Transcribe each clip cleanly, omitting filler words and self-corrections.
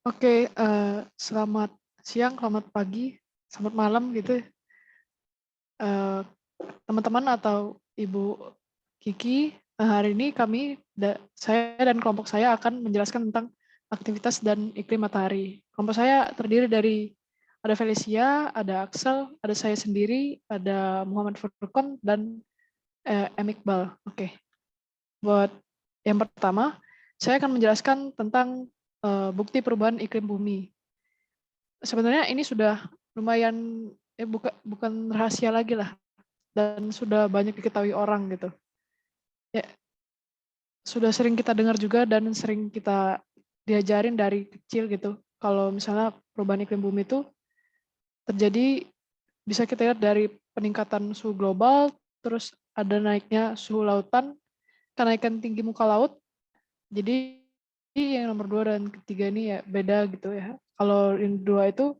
Oke, selamat siang, selamat pagi, selamat malam gitu, eee, teman-teman atau Ibu Kiki. Hari ini saya dan kelompok saya akan menjelaskan tentang aktivitas dan iklim matahari. Kelompok saya terdiri dari ada Felicia, ada Axel, ada saya sendiri, ada Muhammad Furqon, dan, M. Iqbal. Oke, buat yang pertama, saya akan menjelaskan tentang, bukti perubahan iklim bumi. Sebenarnya ini sudah lumayan, bukan rahasia lagi lah, dan sudah banyak diketahui orang gitu. Ya, sudah sering kita dengar juga dan sering kita diajarin dari kecil gitu, kalau misalnya perubahan iklim bumi itu terjadi, bisa kita lihat dari peningkatan suhu global, terus ada naiknya suhu lautan, kenaikan tinggi muka laut. Jadi yang nomor 2 dan ketiga ini ya beda gitu ya. Kalau yang 2 itu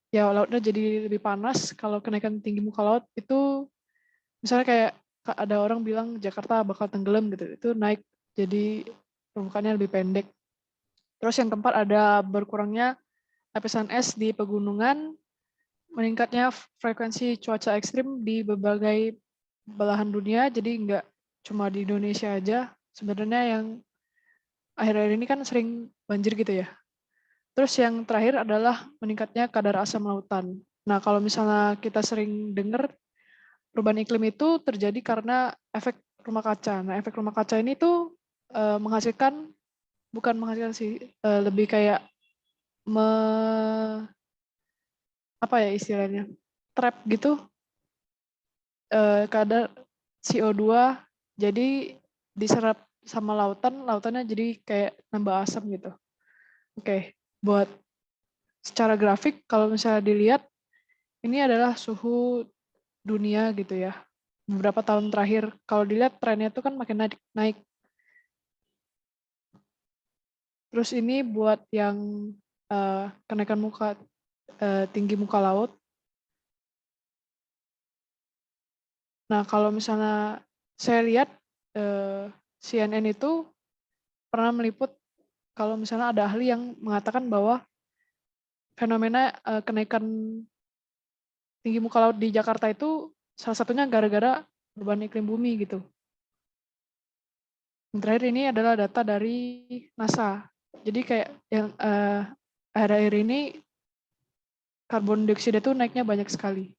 ya lautnya jadi lebih panas, kalau kenaikan tinggi muka laut itu misalnya kayak ada orang bilang Jakarta bakal tenggelam gitu, itu naik jadi permukaannya lebih pendek. Terus yang keempat ada berkurangnya lapisan es di pegunungan, meningkatnya frekuensi cuaca ekstrim di berbagai belahan dunia, jadi nggak cuma di Indonesia aja. Sebenarnya yang akhir-akhir ini kan sering banjir gitu ya. Terus yang terakhir adalah meningkatnya kadar asam lautan. Nah, kalau misalnya kita sering dengar perubahan iklim itu terjadi karena efek rumah kaca. Nah, efek rumah kaca ini tuh menghasilkan, bukan menghasilkan sih, lebih kayak me, apa ya istilahnya, trap gitu, kadar CO2, jadi diserap sama lautan, lautannya jadi kayak nambah asam gitu. Oke, buat secara grafik kalau misalnya dilihat, ini adalah suhu dunia gitu ya. Beberapa tahun terakhir, kalau dilihat trennya itu kan makin naik, naik. Terus ini buat yang kenaikan tinggi muka laut. Nah, kalau misalnya saya lihat CNN itu pernah meliput kalau misalnya ada ahli yang mengatakan bahwa fenomena kenaikan tinggi muka laut di Jakarta itu salah satunya gara-gara perubahan iklim bumi gitu. Yang terakhir ini adalah data dari NASA. Jadi kayak yang akhir-akhir ini karbon dioksida itu naiknya banyak sekali.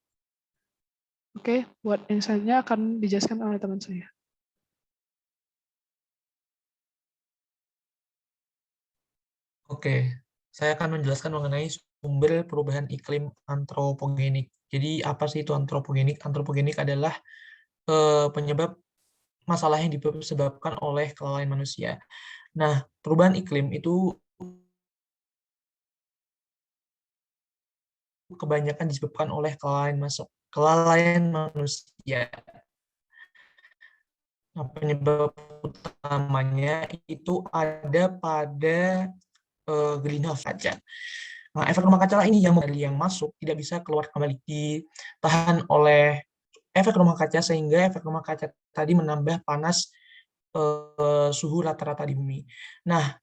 Oke, buat yang selanjutnya akan dijelaskan oleh teman saya. Oke, saya akan menjelaskan mengenai sumber perubahan iklim antropogenik. Jadi apa sih itu antropogenik? Antropogenik adalah penyebab masalah yang disebabkan oleh kelalaian manusia. Nah, perubahan iklim itu kebanyakan disebabkan oleh kelalaian manusia. Nah, penyebab utamanya itu ada pada greenhouse kaca. Nah, efek rumah kaca ini yang masuk tidak bisa keluar kembali, ditahan oleh efek rumah kaca sehingga efek rumah kaca tadi menambah panas suhu rata-rata di bumi. Nah,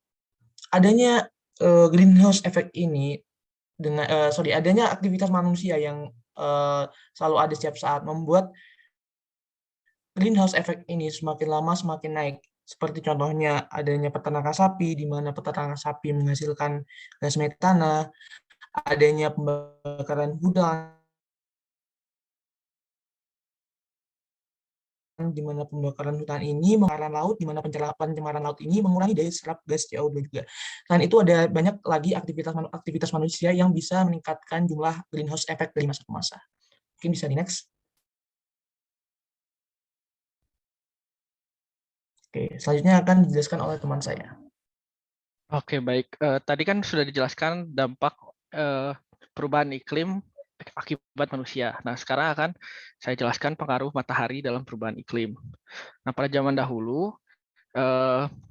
adanya greenhouse effect ini adanya aktivitas manusia yang selalu ada setiap saat membuat greenhouse effect ini semakin lama semakin naik. Seperti contohnya adanya peternakan sapi, di mana peternakan sapi menghasilkan gas metana, adanya pembakaran hutan, di mana pembakaran hutan ini pencemaran laut, di mana pencemaran laut ini mengurangi daya serap gas CO2 juga. Selain itu ada banyak lagi aktivitas manusia yang bisa meningkatkan jumlah greenhouse effect dari masa ke masa. Mungkin bisa di next. Oke, selanjutnya akan dijelaskan oleh teman saya. Oke, baik. Tadi kan sudah dijelaskan dampak perubahan iklim akibat manusia. Nah, sekarang akan saya jelaskan pengaruh matahari dalam perubahan iklim. Nah, pada zaman dahulu,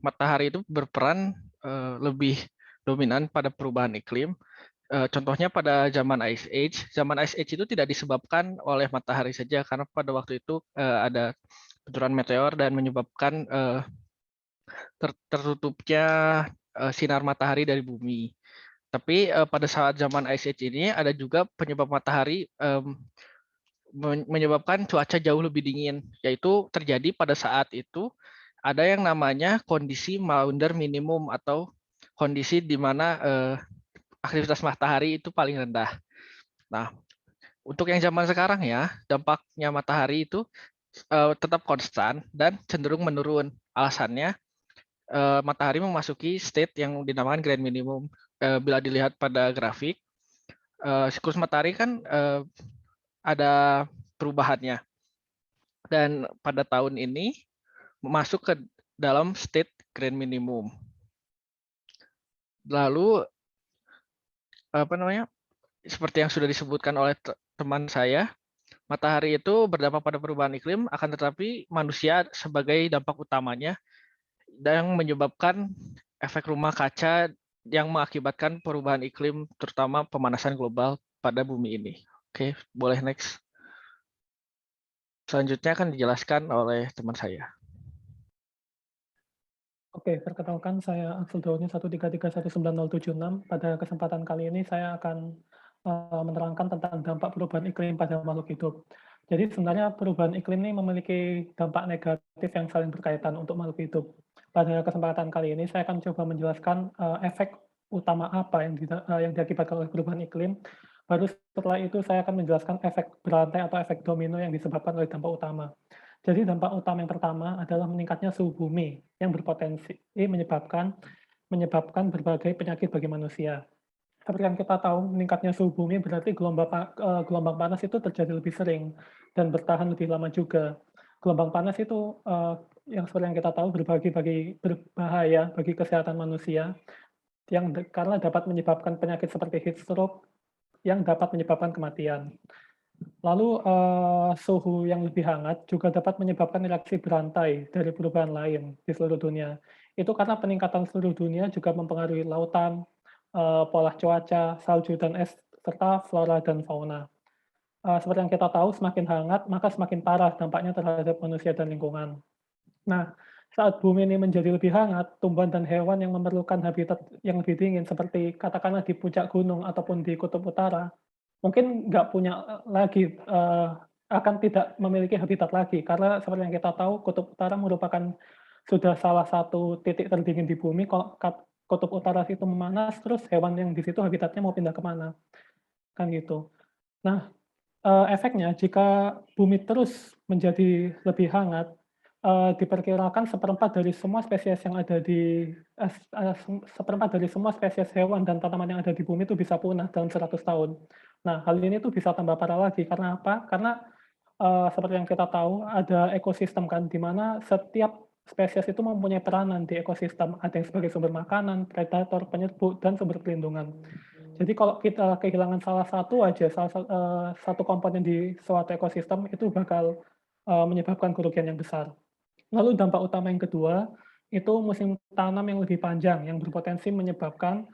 matahari itu berperan lebih dominan pada perubahan iklim. Contohnya pada zaman Ice Age. Zaman Ice Age itu tidak disebabkan oleh matahari saja, karena pada waktu itu ada benturan meteor dan menyebabkan tertutupnya sinar matahari dari bumi. Tapi pada saat zaman Ice Age ini ada juga penyebab matahari menyebabkan cuaca jauh lebih dingin, yaitu terjadi pada saat itu ada yang namanya kondisi Maunder minimum atau kondisi di mana aktivitas matahari itu paling rendah. Nah, untuk yang zaman sekarang ya, dampaknya matahari itu tetap konstan dan cenderung menurun. Alasannya matahari memasuki state yang dinamakan grand minimum. Bila dilihat pada grafik, siklus matahari kan ada perubahannya. Dan pada tahun ini masuk ke dalam state grand minimum. Lalu apa namanya? Seperti yang sudah disebutkan oleh teman saya, matahari itu berdampak pada perubahan iklim, akan tetapi manusia sebagai dampak utamanya yang menyebabkan efek rumah kaca yang mengakibatkan perubahan iklim, terutama pemanasan global pada bumi ini. Oke, boleh next. Selanjutnya akan dijelaskan oleh teman saya. Oke, perkenalkan saya Axel Daunnya 1331976. Pada kesempatan kali ini saya akan menerangkan tentang dampak perubahan iklim pada makhluk hidup. Jadi sebenarnya perubahan iklim ini memiliki dampak negatif yang saling berkaitan untuk makhluk hidup. Pada kesempatan kali ini saya akan coba menjelaskan efek utama apa yang diakibatkan oleh perubahan iklim. Baru setelah itu saya akan menjelaskan efek berantai atau efek domino yang disebabkan oleh dampak utama. Jadi dampak utama yang pertama adalah meningkatnya suhu bumi yang berpotensi menyebabkan berbagai penyakit bagi manusia. Seperti yang kita tahu, meningkatnya suhu bumi berarti gelombang panas itu terjadi lebih sering dan bertahan lebih lama juga. Gelombang panas itu yang seperti yang kita tahu berbahaya bagi kesehatan manusia karena dapat menyebabkan penyakit seperti heat stroke yang dapat menyebabkan kematian. Lalu suhu yang lebih hangat juga dapat menyebabkan reaksi berantai dari perubahan lain di seluruh dunia. Itu karena peningkatan seluruh dunia juga mempengaruhi lautan, pola cuaca, salju dan es, serta flora dan fauna. Seperti yang kita tahu, semakin hangat, maka semakin parah dampaknya terhadap manusia dan lingkungan. Nah, saat bumi ini menjadi lebih hangat, tumbuhan dan hewan yang memerlukan habitat yang lebih dingin, seperti katakanlah di puncak gunung ataupun di kutub utara, mungkin nggak punya lagi, akan tidak memiliki habitat lagi. Karena seperti yang kita tahu, kutub utara merupakan sudah salah satu titik terdingin di bumi. Kalau kutub utara itu memanas, terus hewan yang di situ habitatnya mau pindah kemana, kan gitu. Nah, efeknya jika bumi terus menjadi lebih hangat, diperkirakan seperempat dari semua spesies yang ada di seperempat dari semua spesies hewan dan tanaman yang ada di bumi itu bisa punah dalam 100 tahun. Nah, hal ini tuh bisa tambah parah lagi, karena apa? Karena, seperti yang kita tahu ada ekosistem kan, di mana setiap spesies itu mempunyai peranan di ekosistem, ada yang sebagai sumber makanan, predator, penyerbu, dan sumber pelindungan. Jadi kalau kita kehilangan salah satu aja, satu komponen di suatu ekosistem, itu bakal menyebabkan kerugian yang besar. Lalu dampak utama yang kedua, itu musim tanam yang lebih panjang, yang berpotensi menyebabkan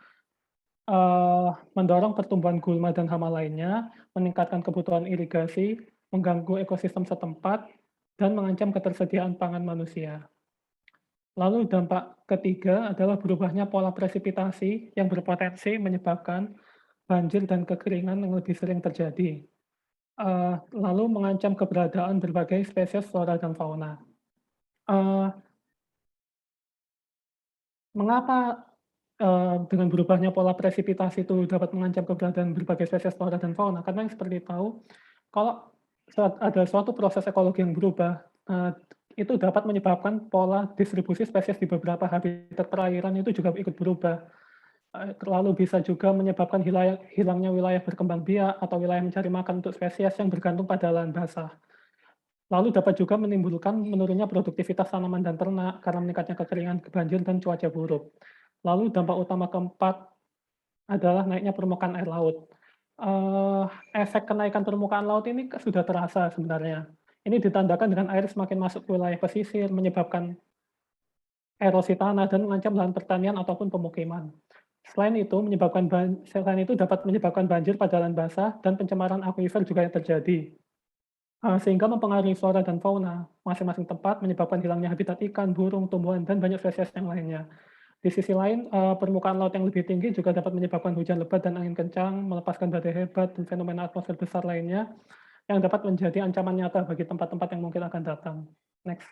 mendorong pertumbuhan gulma dan hama lainnya, meningkatkan kebutuhan irigasi, mengganggu ekosistem setempat, dan mengancam ketersediaan pangan manusia. Lalu dampak ketiga adalah berubahnya pola presipitasi yang berpotensi menyebabkan banjir dan kekeringan yang lebih sering terjadi. Lalu mengancam keberadaan berbagai spesies flora dan fauna. Mengapa dengan berubahnya pola presipitasi itu dapat mengancam keberadaan berbagai spesies flora dan fauna? Karena yang seperti tahu, kalau ada suatu proses ekologi yang berubah, itu dapat menyebabkan pola distribusi spesies di beberapa habitat perairan itu juga ikut berubah. Lalu bisa juga menyebabkan hilangnya wilayah berkembang biak atau wilayah mencari makan untuk spesies yang bergantung pada lahan basah. Lalu dapat juga menimbulkan menurunnya produktivitas tanaman dan ternak karena meningkatnya kekeringan, banjir, dan cuaca buruk. Lalu dampak utama keempat adalah naiknya permukaan air laut. Efek kenaikan permukaan laut ini sudah terasa sebenarnya. Ini ditandakan dengan air semakin masuk ke wilayah pesisir, menyebabkan erosi tanah dan mengancam lahan pertanian ataupun pemukiman. Selain itu dapat menyebabkan banjir pada lahan basah dan pencemaran akuifer juga yang terjadi. Sehingga mempengaruhi flora dan fauna masing-masing tempat, menyebabkan hilangnya habitat ikan, burung, tumbuhan, dan banyak spesies yang lainnya. Di sisi lain, permukaan laut yang lebih tinggi juga dapat menyebabkan hujan lebat dan angin kencang, melepaskan badai hebat dan fenomena atmosfer besar lainnya yang dapat menjadi ancaman nyata bagi tempat-tempat yang mungkin akan datang. Next.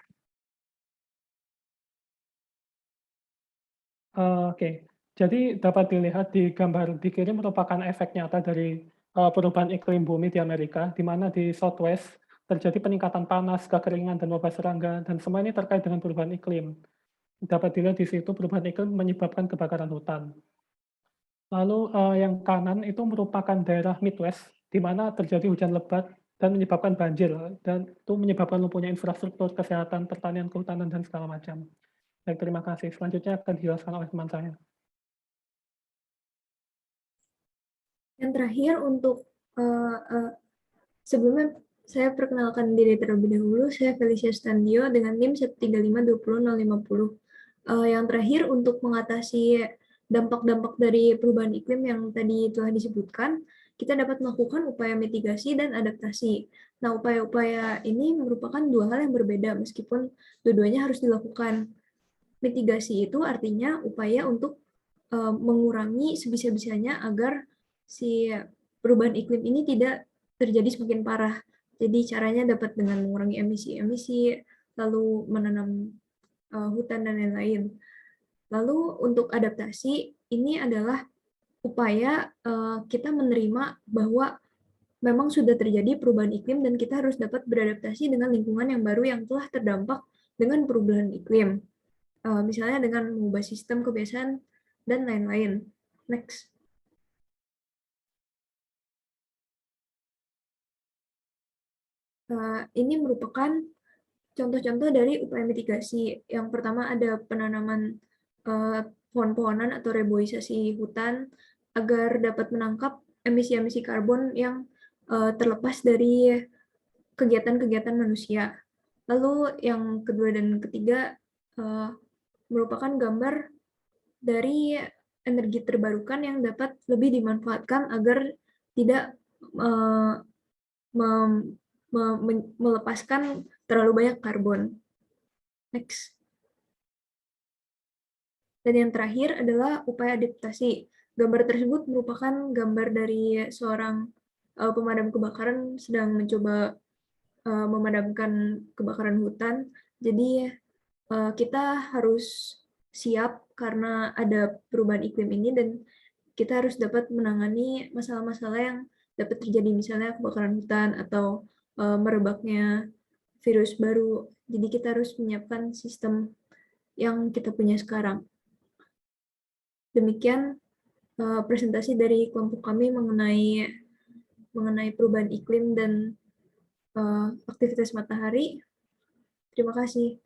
Oke, jadi dapat dilihat di gambar di kiri merupakan efek nyata dari perubahan iklim bumi di Amerika, di mana di Southwest terjadi peningkatan panas, kekeringan, dan wabah serangga, dan semua ini terkait dengan perubahan iklim. Dapat dilihat di situ perubahan iklim menyebabkan kebakaran hutan. Lalu yang kanan itu merupakan daerah Midwest, di mana terjadi hujan lebat dan menyebabkan banjir, dan itu menyebabkan lumpuhnya infrastruktur, kesehatan, pertanian, kehutanan, dan segala macam. Baik, terima kasih. Selanjutnya akan dijelaskan oleh teman saya. Yang terakhir untuk sebelumnya saya perkenalkan diri terlebih dahulu. Saya Felicia Standio dengan NIM 135200050. Yang terakhir untuk mengatasi dampak-dampak dari perubahan iklim yang tadi telah disebutkan, kita dapat melakukan upaya mitigasi dan adaptasi. Nah, upaya-upaya ini merupakan dua hal yang berbeda meskipun dua-duanya harus dilakukan. Mitigasi itu artinya upaya untuk mengurangi sebisa-bisanya agar si perubahan iklim ini tidak terjadi semakin parah. Jadi caranya dapat dengan mengurangi emisi-emisi, lalu menanam hutan dan lain-lain. Lalu untuk adaptasi, ini adalah upaya kita menerima bahwa memang sudah terjadi perubahan iklim dan kita harus dapat beradaptasi dengan lingkungan yang baru yang telah terdampak dengan perubahan iklim. Misalnya dengan mengubah sistem kebiasaan dan lain-lain. Next. Ini merupakan contoh-contoh dari upaya mitigasi. Yang pertama ada penanaman pohon-pohonan atau reboisasi hutan agar dapat menangkap emisi-emisi karbon yang terlepas dari kegiatan-kegiatan manusia. Lalu yang kedua dan ketiga merupakan gambar dari energi terbarukan yang dapat lebih dimanfaatkan agar tidak melepaskan terlalu banyak karbon. Next. Dan yang terakhir adalah upaya adaptasi. Gambar tersebut merupakan gambar dari seorang pemadam kebakaran sedang mencoba memadamkan kebakaran hutan. Jadi kita harus siap karena ada perubahan iklim ini dan kita harus dapat menangani masalah-masalah yang dapat terjadi, misalnya kebakaran hutan atau merebaknya virus baru. Jadi kita harus menyiapkan sistem yang kita punya sekarang. Demikian presentasi dari kelompok kami mengenai perubahan iklim dan aktivitas matahari. Terima kasih.